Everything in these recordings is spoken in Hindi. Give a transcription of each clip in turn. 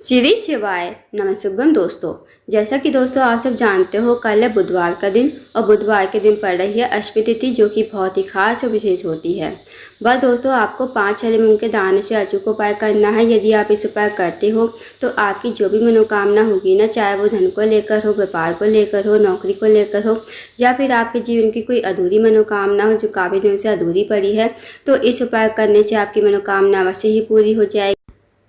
श्री शिवाय नमः दोस्तों। जैसा कि दोस्तों आप सब जानते हो, कल है बुधवार का दिन और बुधवार के दिन पड़ रही है अष्टमी तिथि, जो कि बहुत ही खास और विशेष होती है। बस दोस्तों, आपको 5 हरे मूंग के दाने से अचूक उपाय करना है। यदि आप इस उपाय करते हो तो आपकी जो भी मनोकामना होगी ना, चाहे वो धन को लेकर हो, व्यापार को लेकर हो, नौकरी को लेकर हो, या फिर आपके जीवन की कोई अधूरी मनोकामना हो जो काफ़ी दिनों से अधूरी पड़ी है, तो इस उपाय करने से आपकी मनोकामना अवश्य ही पूरी हो जाएगी।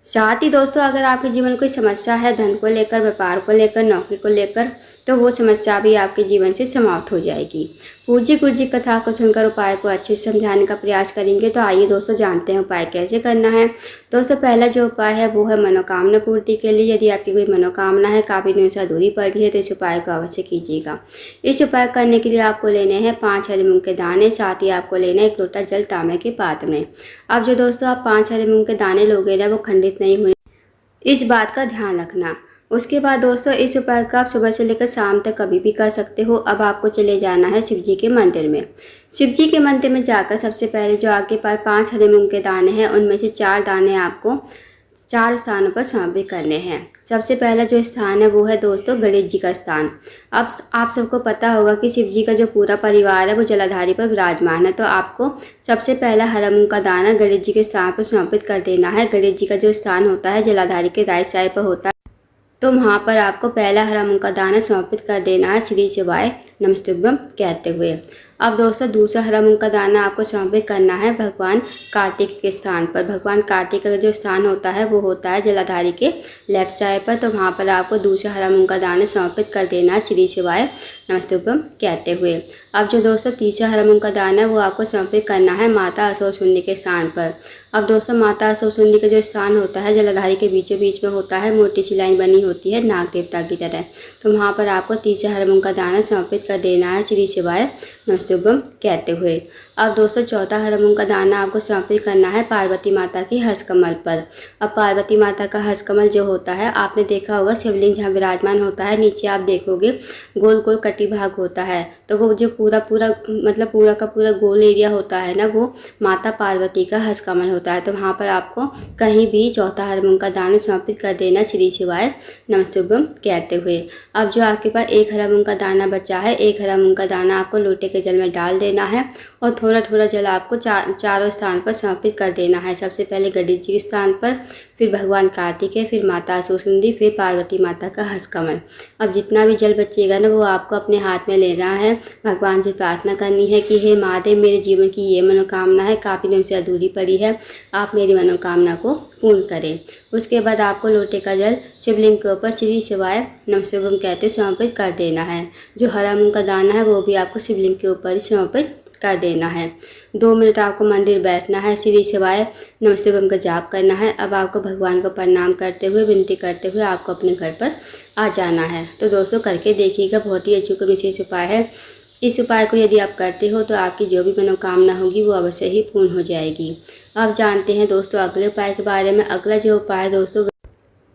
साथ ही दोस्तों, अगर आपके जीवन में कोई समस्या है धन को लेकर, व्यापार को लेकर, नौकरी को लेकर, तो वो समस्या भी आपके जीवन से समाप्त हो जाएगी। पूज्य गुरु जी कथा को सुनकर उपाय को अच्छे से समझाने का प्रयास करेंगे। तो आइए दोस्तों, जानते हैं उपाय कैसे करना है। दोस्तों, पहला जो उपाय है वो है मनोकामना पूर्ति के लिए। यदि आपकी कोई मनोकामना है काफ़ी दिनों से अधूरी पड़ी है तो इस उपाय को अवश्य कीजिएगा। इस उपाय करने के लिए आपको लेने हैं 5 हरे मूंग के दाने, साथ ही आपको लेना है 1 लोटा जल तांबे के पात्र में। अब जो दोस्तों आप 5 हरे मूंग के दाने लोगे ना, वो खंडित नहीं होने, इस बात का ध्यान रखना। उसके बाद दोस्तों, इस उपाय का आप सुबह से लेकर शाम तक कभी भी कर सकते हो। अब आपको चले जाना है शिव जी के मंदिर में। शिव जी के मंदिर में जाकर सबसे पहले जो आपके पास 5 हरे मूंग के दाने हैं, उनमें से 4 दाने आपको 4 स्थानों पर समर्पित करने हैं। सबसे पहला जो स्थान है वो है दोस्तों गणेश जी का स्थान। अब आप सबको पता होगा कि शिव जी का जो पूरा परिवार है वो जलाधारी पर विराजमान है, तो आपको सबसे पहला हरा मूंग का दाना गणेश जी के स्थान पर समर्पित कर देना है। गणेश जी का जो स्थान होता है जलाधारी के राइट साइड पर होता है, तो वहाँ पर आपको पहला हरा मूंग का दाना समर्पित कर देना है श्री शिवाय नमस्तुभ्यम कहते हुए। अब दोस्तों, दूसरा हरा मूंग का दाना आपको समर्पित करना है भगवान कार्तिक के स्थान पर। भगवान कार्तिक का जो स्थान होता है वो होता है जलाधारी के लेफ्ट साइड पर, तो वहाँ पर आपको दूसरा हरा मूंग का दाना समर्पित कर देना है श्री शिवाय नमस्तुभ्यम कहते हुए। अब जो दोस्तों तीसरा हरा मूंग का दाना है वो आपको समर्पित करना है माता असोसुंदी के स्थान पर। अब दोस्तों, माता असोसुंदी का जो स्थान होता है जलाधारी के बीचों बीच में होता है, मोटी सी लाइन बनी होती है नाग देवता की तरह, तो वहाँ पर आपको तीसरा हरा मूंग का दाना समर्पित कर देना है श्री शिवाय नमस्तुभ्यम कहते हुए। अब दोस्तों, चौथा हरा मूंग का दाना आपको समर्पित करना है पार्वती माता की हस्तकमल पर। अब पार्वती माता का हस्तकमल जो होता है, आपने देखा होगा शिवलिंग जहाँ विराजमान होता है, नीचे आप देखोगे गोल गोल कटी भाग होता है, तो वो जो पूरा का पूरा गोल एरिया होता है ना, वो माता पार्वती का हस्तकमल होता है। तो वहाँ पर आपको कहीं भी चौथा हरा मूंग का दाना समर्पित कर देना श्री शिवाय नमस्तुभ्यम कहते हुए। अब जो आपके पास 1 हरा मूंग का दाना बचा है, 1 हरा मूंग का दाना आपको लोटे के जल में डाल देना है और थोड़ा थोड़ा जल आपको चारों स्थान पर समर्पित कर देना है। सबसे पहले गणेश जी के स्थान पर, फिर भगवान कार्तिकेय, फिर माता असुसुंदी, फिर पार्वती माता का हस्तकमल। अब जितना भी जल बचेगा ना, वो आपको अपने हाथ में लेना है, भगवान से प्रार्थना करनी है कि हे महादेव, मेरे जीवन की ये मनोकामना है, काफ़ी दिनों से अधूरी पड़ी है, आप मेरी मनोकामना को पूर्ण करें। उसके बाद आपको लोटे का जल शिवलिंग के ऊपर श्री शिवाय नमस्तुभ्यम कहते समर्पित कर देना है। जो हरा मूंग का दाना है वो भी आपको शिवलिंग के ऊपर ही समर्पित कर देना है। 2 मिनट आपको मंदिर बैठना है, श्री शिवाय नमस्तुभ्यम का जाप करना है। अब आपको भगवान को प्रणाम करते हुए, विनती करते हुए आपको अपने घर पर आ जाना है। तो दोस्तों करके देखिएगा, बहुत ही अचूक विशेष उपाय है। इस उपाय को यदि आप करते हो तो आपकी जो भी मनोकामना होगी वो अवश्य ही पूर्ण हो जाएगी। अब जानते हैं दोस्तों अगले उपाय के बारे में। अगला जो उपाय है दोस्तों,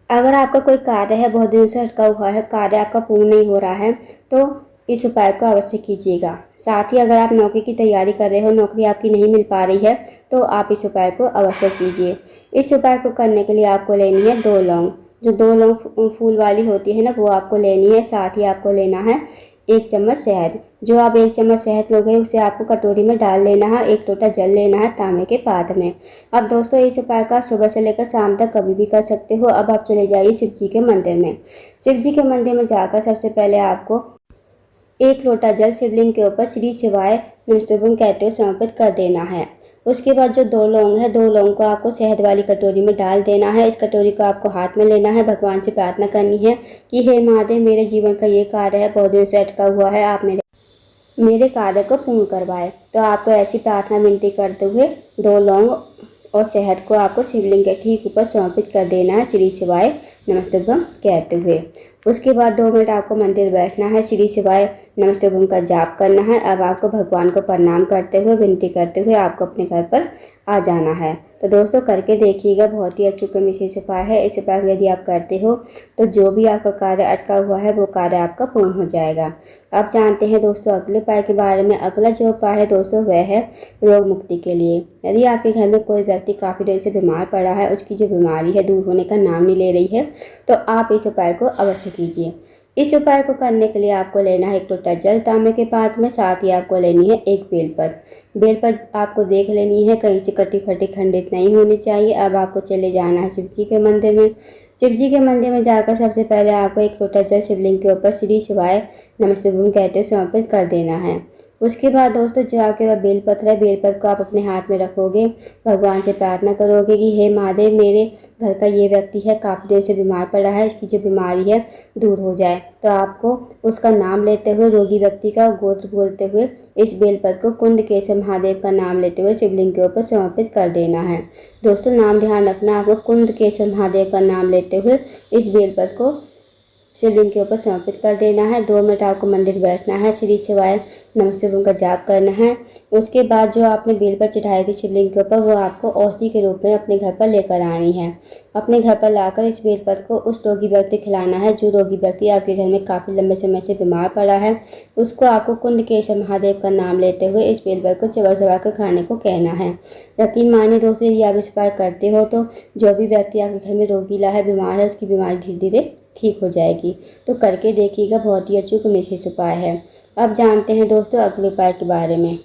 अगर आपका कोई कार्य है बहुत दिनों से अटका हुआ है, कार्य आपका पूर्ण नहीं हो रहा है, तो इस उपाय को अवश्य कीजिएगा। साथ ही अगर आप नौकरी की तैयारी कर रहे हो, नौकरी आपकी नहीं मिल पा रही है, तो आप इस उपाय को अवश्य कीजिए। इस उपाय को करने के लिए आपको लेनी है 2 लौंग। जो 2 लौंग फूल वाली होती है ना, वो आपको लेनी है। साथ ही आपको लेना है 1 चम्मच शहद। जो आप 1 चम्मच शहद लोगे उसे आपको कटोरी में डाल लेना है। 1 लोटा जल लेना है तांबे के पात्र में। अब दोस्तों, इस उपाय का सुबह से लेकर शाम तक कभी भी कर सकते हो। अब आप चले जाइए शिव जी के मंदिर में। शिव जी के मंदिर में जाकर सबसे पहले आपको 1 लोटा जल शिवलिंग के ऊपर श्री शिवाय नमस्तुभ्यम कहते हुए समर्पित कर देना है। उसके बाद जो 2 लौंग है, 2 लौंग को आपको शहद वाली कटोरी में डाल देना है। इस कटोरी को आपको हाथ में लेना है, भगवान से प्रार्थना करनी है कि हे महादेव, मेरे जीवन का ये कार्य है, बहुत दिनों से अटका हुआ है, आप मेरे कार्य को पूर्ण करवाए। तो आपको ऐसी प्रार्थना विनती करते हुए 2 लौंग और शहद को आपको शिवलिंग के ठीक ऊपर समर्पित कर देना है श्री शिवाय नमस्तुभ्यम कहते हुए। उसके बाद 2 मिनट आपको मंदिर बैठना है, श्री शिवाय नमस्तुभ्यम का जाप करना है। अब आपको भगवान को प्रणाम करते हुए, विनती करते हुए आपको अपने घर पर आ जाना है। तो दोस्तों करके देखिएगा, बहुत ही अचूक विशेष उपाय है। इस उपाय को यदि आप करते हो तो जो भी आपका कार्य अटका हुआ है वो कार्य आपका पूर्ण हो जाएगा। अब जानते हैं दोस्तों अगले उपाय के बारे में। अगला जो उपाय है दोस्तों वह है रोग मुक्ति के लिए। यदि आपके घर में कोई व्यक्ति काफ़ी देर से बीमार पड़ा है, उसकी जो बीमारी है दूर होने का नाम नहीं ले रही है, तो आप इस उपाय को अवश्य कीजिए। इस उपाय को करने के लिए आपको लेना है 1 लोटा जल तांबे के पात्र में, साथ ही आपको लेनी है एक बेलपत्र। बेलपत्र आपको देख लेनी है, कहीं से कटी फटी खंडित नहीं होनी चाहिए। अब आपको चले जाना है शिव जी के मंदिर में। शिव जी के मंदिर में जाकर सबसे पहले आपको 1 लोटा जल शिवलिंग के ऊपर श्री शिवाय नमः शिवाय कहते हुए समर्पित कर देना है। उसके बाद दोस्तों जो आपके पास बेलपत्र है, बेलपत्र को आप अपने हाथ में रखोगे, भगवान से प्रार्थना करोगे कि हे महादेव, मेरे घर का ये व्यक्ति है काफ़ी देर से बीमार पड़ा है, इसकी जो बीमारी है दूर हो जाए। तो आपको उसका नाम लेते हुए, रोगी व्यक्ति का गोत्र बोलते हुए इस बेलपत्र को कुंदकेश्वर महादेव का नाम लेते हुए शिवलिंग के ऊपर समर्पित कर देना है। दोस्तों नाम ध्यान रखना, आपको कुंदकेश्वर महादेव का नाम लेते हुए इस बेलपत्र को शिवलिंग के ऊपर समर्पित कर देना है। 2 मिनट आपको मंदिर बैठना है, श्री शिवाय नमः शिवाय का जाप करना है। उसके बाद जो आपने बेलपत्र चढ़ाई थी शिवलिंग के ऊपर, वो आपको औषधि के रूप में अपने घर पर लेकर आनी है। अपने घर पर लाकर इस बेलपत्र को उस रोगी व्यक्ति खिलाना है जो रोगी व्यक्ति आपके घर में काफ़ी लंबे समय से बीमार पड़ा है। उसको आपको कुंदकेश्वर महादेव का नाम लेते हुए इस बेलपत्र को चबा चबा कर खाने को कहना है। यकीन मानिए दोस्तों, यदि आप इस उपाय करते हो तो जो भी व्यक्ति आपके घर में रोगीला है, बीमार है, उसकी बीमारी धीरे धीरे ठीक हो जाएगी। तो करके देखिएगा, बहुत ही अचूक निश्चित उपाय है। अब जानते हैं दोस्तों अगले उपाय के बारे में।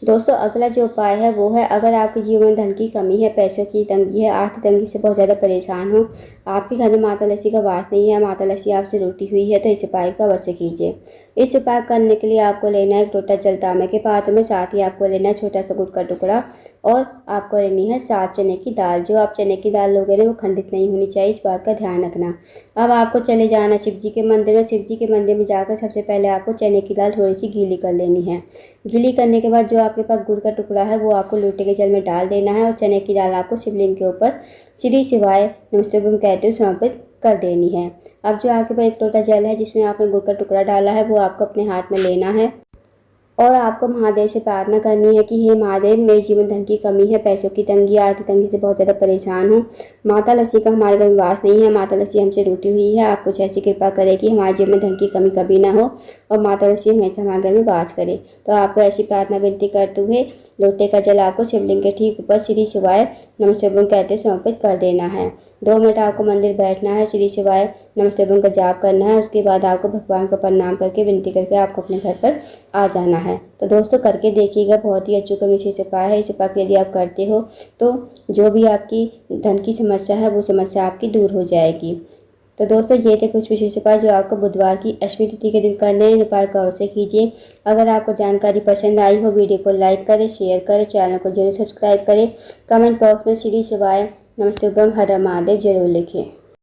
दोस्तों अगला जो उपाय है वो है, अगर आपके जीवन में धन की कमी है, पैसों की तंगी है, आर्थिक तंगी से बहुत ज़्यादा परेशान हो, आपके घर में माता लक्ष्मी का वास नहीं है, माता लक्ष्मी आपसे रूठी हुई है, तो इस उपाय को अवश्य कीजिए। इस उपाय करने के लिए आपको लेना है 1 लोटा जल तांबे के पात्र में, साथ ही आपको लेना है छोटा सा गुड़ का टुकड़ा, और आपको लेनी है 7 चने की दाल। जो आप चने की दाल लोगे ना वो खंडित नहीं होनी चाहिए, इस बात का ध्यान रखना। अब आपको चले जाना शिव जी के मंदिर में। शिव जी के मंदिर में जाकर सबसे पहले आपको चने की दाल थोड़ी सी गीली कर लेनी है। गीली करने के बाद जो आपके पास गुड़ का टुकड़ा है वो आपको लोटे के जल में डाल देना है, और चने की दाल आपको शिवलिंग के ऊपर श्री शिवाय नमः शिवाय कहते हुए समर्पित कर देनी है। अब जो आपके पास 1 लोटा जल है जिसमें आपने गुड़ का टुकड़ा डाला है, वो आपको अपने हाथ में लेना है, और आपको महादेव से प्रार्थना करनी है कि हे महादेव, मेरे जीवन धन की कमी है, पैसों की तंगी, आर्थिक तंगी से बहुत ज़्यादा परेशान हूँ, माता लक्ष्मी का हमारे घर में वास नहीं है, माता लक्ष्मी हमसे रूठी हुई है, आप कुछ ऐसी कृपा करें कि हमारे जीवन में धन की कमी कभी ना हो और माता लक्ष्मी हमेशा हमारे घर में वास करे। तो आपको ऐसी प्रार्थना विनती करते हुए लोटे का जल आपको शिवलिंग के ठीक ऊपर श्री शिवाय नमः शिवाय कहते समर्पित कर देना है। 2 मिनट आपको मंदिर बैठना है, श्री शिवाय नमः शिवाय का जाप करना है। उसके बाद आपको भगवान को प्रणाम करके विनती करके आपको अपने घर पर आ जाना है। तो दोस्तों करके देखिएगा, बहुत ही अचूक विशेष उपाय है। इस उपाय को यदि आप करते हो तो जो भी आपकी धन की समस्या है वो समस्या आपकी दूर हो जाएगी। तो दोस्तों ये थे कुछ विशेष उपाय जो आपको बुधवार की अष्टमी तिथि के दिन करने हैं। इन उपाय को अवश्य कीजिए। अगर आपको जानकारी पसंद आई हो, वीडियो को लाइक करें, शेयर करें, चैनल को जरूर सब्सक्राइब करें। कमेंट बॉक्स में श्री शिवाय नमः शिवाय हर हर महादेव जरूर लिखें।